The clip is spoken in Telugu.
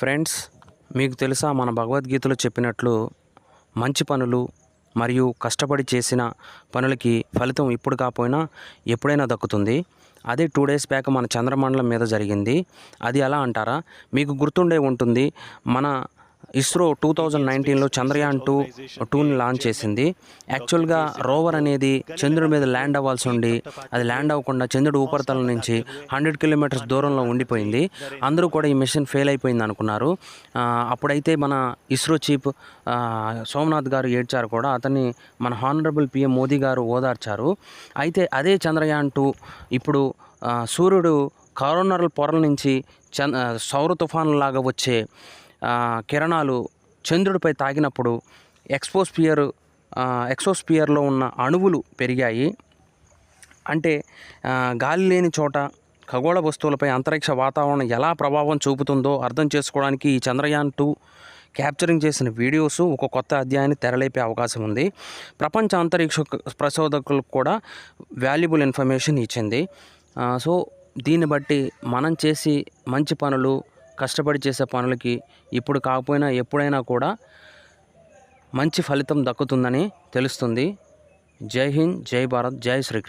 ఫ్రెండ్స్, మీకు తెలుసా మన భగవద్గీతలో చెప్పినట్లు మంచి పనులు మరియు కష్టపడి చేసిన పనులకి ఫలితం ఇప్పుడు కాకపోయినా ఎప్పుడైనా దక్కుతుంది. అదే 2 డేస్ బ్యాక్ మన చంద్రమండలం మీద జరిగింది. అది ఎలా అంటారా? మీకు గుర్తుండే ఉంటుంది, మన ఇస్రో 2019లో చంద్రయాన్-2ని లాంచ్ చేసింది. యాక్చువల్గా రోవర్ అనేది చంద్రుడి మీద ల్యాండ్ అవ్వాల్సి ఉండి అది ల్యాండ్ అవ్వకుండా చంద్రుడి ఉపరితలం నుంచి 100 కిలోమీటర్స్ దూరంలో ఉండిపోయింది. అందరూ కూడా ఈ మిషన్ ఫెయిల్ అయిపోయింది అనుకున్నారు. అప్పుడైతే మన ఇస్రో చీఫ్ సోమనాథ్ గారు ఏడ్చారు కూడా. అతన్ని మన హానరబుల్ పిఎం మోదీ గారు ఓదార్చారు. అయితే అదే చంద్రయాన్-2 ఇప్పుడు సూర్యుడు కరోనల్ పొరల నుంచి సౌర తుఫానులాగా వచ్చే కిరణాలు చంద్రుడిపై తాకినప్పుడు ఎక్సోస్పియర్లో ఉన్న అణువులు పెరిగాయి. అంటే గాలి లేని చోట ఖగోళ వస్తువులపై అంతరిక్ష వాతావరణం ఎలా ప్రభావం చూపుతుందో అర్థం చేసుకోవడానికి ఈ చంద్రయాన్-2 క్యాప్చరింగ్ చేసిన వీడియోస్ ఒక కొత్త అధ్యాయాన్ని తెరలేపే అవకాశం ఉంది. ప్రపంచ అంతరిక్ష పరిశోధకులకు కూడా వాల్యుబుల్ ఇన్ఫర్మేషన్ ఇచ్చింది. సో దీన్ని బట్టి మనం చేసి మంచి పనులు, కష్టపడి చేసే పనులకి ఇప్పుడు కాకపోయినా ఎప్పుడైనా కూడా మంచి ఫలితం దక్కుతుందని తెలుస్తుంది. జై హింద్, జై భారత్, జై శ్రీకృష్ణ.